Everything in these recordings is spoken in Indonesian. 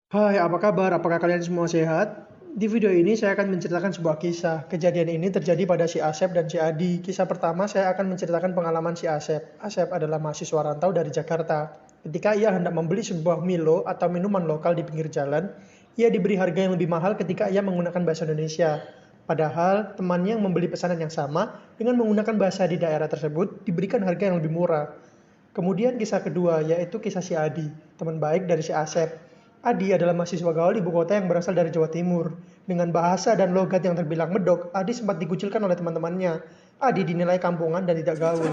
Hai, apa kabar? Apakah kalian semua sehat? Di video ini saya akan menceritakan sebuah kisah. Kejadian ini terjadi pada si Asep dan si Adi. Kisah pertama saya akan menceritakan pengalaman si Asep. Asep adalah mahasiswa rantau dari Jakarta. Ketika ia hendak membeli sebuah Milo atau minuman lokal di pinggir jalan, ia diberi harga yang lebih mahal ketika ia menggunakan bahasa Indonesia. Padahal temannya yang membeli pesanan yang sama dengan menggunakan bahasa di daerah tersebut diberikan harga yang lebih murah. Kemudian kisah kedua, yaitu kisah si Adi, teman baik dari si Asep. Adi adalah mahasiswa gaul di ibu kota yang berasal dari Jawa Timur. Dengan bahasa dan logat yang terbilang medok, Adi sempat dikucilkan oleh teman-temannya. Adi dinilai kampungan dan tidak gaul.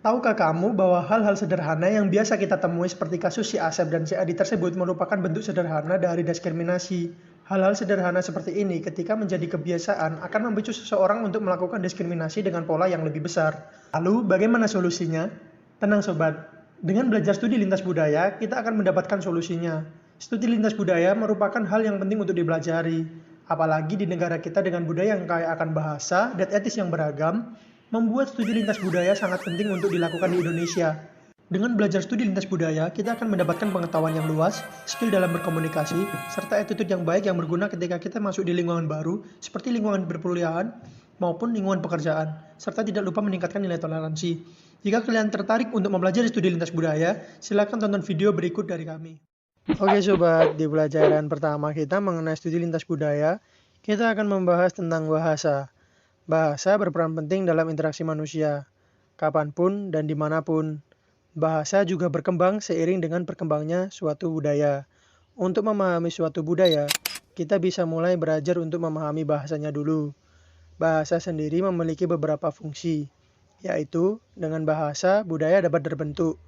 Tahukah kamu bahwa hal-hal sederhana yang biasa kita temui seperti kasus si Asep dan si Adi tersebut merupakan bentuk sederhana dari diskriminasi? Hal-hal sederhana seperti ini ketika menjadi kebiasaan akan memicu seseorang untuk melakukan diskriminasi dengan pola yang lebih besar. Lalu bagaimana solusinya? Tenang sobat, dengan belajar studi lintas budaya, kita akan mendapatkan solusinya. Studi lintas budaya merupakan hal yang penting untuk dipelajari. Apalagi di negara kita dengan budaya yang kaya akan bahasa dan etis yang beragam, membuat studi lintas budaya sangat penting untuk dilakukan di Indonesia. Dengan belajar studi lintas budaya, kita akan mendapatkan pengetahuan yang luas, skill dalam berkomunikasi, serta attitude yang baik yang berguna ketika kita masuk di lingkungan baru, seperti lingkungan perkuliahan maupun lingkungan pekerjaan, serta tidak lupa meningkatkan nilai toleransi. Jika kalian tertarik untuk mempelajari studi lintas budaya, silakan tonton video berikut dari kami. Oke sobat, di pelajaran pertama kita mengenai studi lintas budaya, kita akan membahas tentang bahasa. Bahasa berperan penting dalam interaksi manusia, kapanpun dan dimanapun. Bahasa juga berkembang seiring dengan berkembangnya suatu budaya. Untuk memahami suatu budaya, kita bisa mulai belajar untuk memahami bahasanya dulu. Bahasa sendiri memiliki beberapa fungsi, yaitu dengan bahasa budaya dapat terbentuk.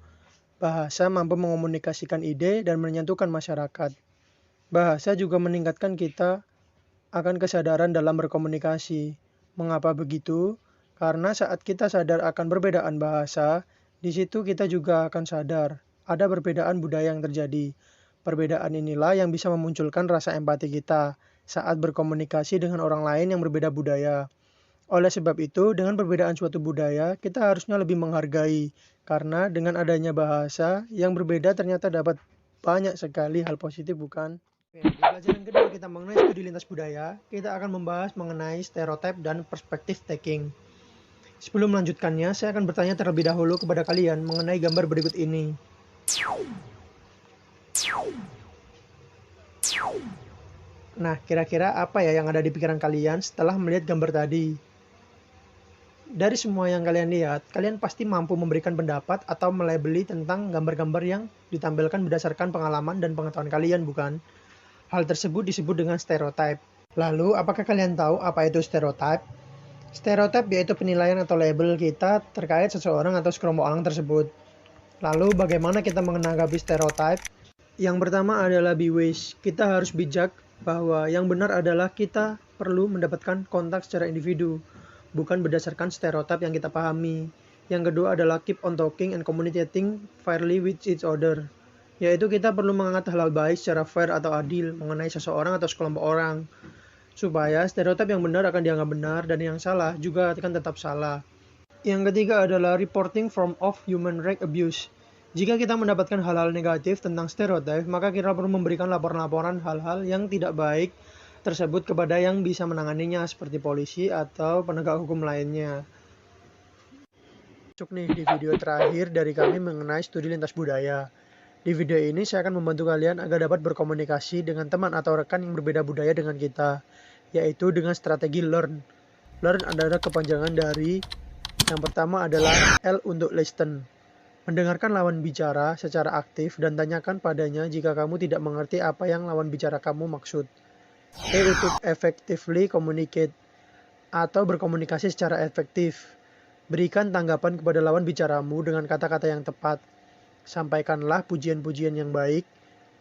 Bahasa mampu mengomunikasikan ide dan menyentuhkan masyarakat. Bahasa juga meningkatkan kita akan kesadaran dalam berkomunikasi. Mengapa begitu? Karena saat kita sadar akan perbedaan bahasa, di situ kita juga akan sadar ada perbedaan budaya yang terjadi. Perbedaan inilah yang bisa memunculkan rasa empati kita saat berkomunikasi dengan orang lain yang berbeda budaya. Oleh sebab itu, dengan perbedaan suatu budaya, kita harusnya lebih menghargai, karena dengan adanya bahasa yang berbeda ternyata dapat banyak sekali hal positif, bukan? Di pelajaran kedua kita mengenai studi lintas budaya, kita akan membahas mengenai stereotip dan perspektif taking. Sebelum melanjutkannya, saya akan bertanya terlebih dahulu kepada kalian mengenai gambar berikut ini. Nah, kira-kira apa ya yang ada di pikiran kalian setelah melihat gambar tadi? Dari semua yang kalian lihat, kalian pasti mampu memberikan pendapat atau melabeli tentang gambar-gambar yang ditampilkan berdasarkan pengalaman dan pengetahuan kalian, bukan? Hal tersebut disebut dengan stereotype. Lalu, apakah kalian tahu apa itu stereotype? Stereotype yaitu penilaian atau label kita terkait seseorang atau sekelompok orang tersebut. Lalu, bagaimana kita menanggapi stereotype? Yang pertama adalah be wise. Kita harus bijak bahwa yang benar adalah kita perlu mendapatkan kontak secara individu, bukan berdasarkan stereotip yang kita pahami. Yang kedua adalah keep on talking and communicating fairly with each other, yaitu kita perlu mengangkat hal-hal baik secara fair atau adil mengenai seseorang atau sekelompok orang, supaya stereotip yang benar akan dianggap benar dan yang salah juga akan tetap salah. Yang ketiga adalah reporting from of human rights abuse. Jika kita mendapatkan hal-hal negatif tentang stereotip, maka kita perlu memberikan laporan-laporan hal-hal yang tidak baik tersebut kepada yang bisa menanganinya seperti polisi atau penegak hukum lainnya. Masuk nih di video terakhir dari kami mengenai studi lintas budaya. Di video ini saya akan membantu kalian agar dapat berkomunikasi dengan teman atau rekan yang berbeda budaya dengan kita, yaitu dengan strategi learn. Learn adalah kepanjangan dari yang pertama adalah L untuk listen. Mendengarkan lawan bicara secara aktif dan tanyakan padanya jika kamu tidak mengerti apa yang lawan bicara kamu maksud. E untuk effectively communicate atau berkomunikasi secara efektif. Berikan tanggapan kepada lawan bicaramu dengan kata-kata yang tepat. Sampaikanlah pujian-pujian yang baik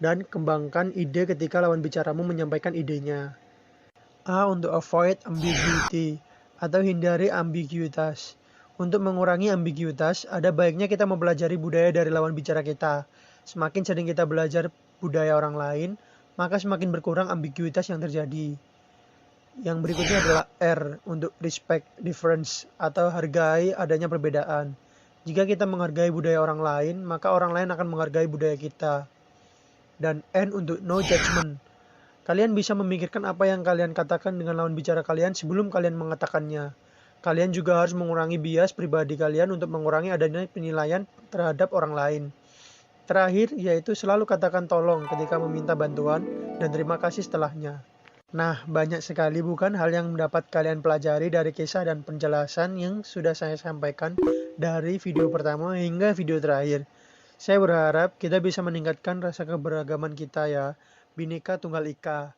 dan kembangkan ide ketika lawan bicaramu menyampaikan idenya. A untuk avoid ambiguity atau hindari ambiguitas. Untuk mengurangi ambiguitas, ada baiknya kita mempelajari budaya dari lawan bicara kita. Semakin sering kita belajar budaya orang lain, maka semakin berkurang ambiguitas yang terjadi. Yang berikutnya adalah R untuk respect difference atau hargai adanya perbedaan. Jika kita menghargai budaya orang lain, maka orang lain akan menghargai budaya kita. dan N untuk no judgment. Kalian bisa memikirkan apa yang kalian katakan dengan lawan bicara kalian sebelum kalian mengatakannya. Kalian juga harus mengurangi bias pribadi kalian untuk mengurangi adanya penilaian terhadap orang lain. Terakhir, yaitu selalu katakan tolong ketika meminta bantuan dan terima kasih setelahnya. Nah, banyak sekali bukan hal yang dapat kalian pelajari dari kisah dan penjelasan yang sudah saya sampaikan dari video pertama hingga video terakhir. Saya berharap kita bisa meningkatkan rasa keberagaman kita ya. Bhinneka Tunggal Ika.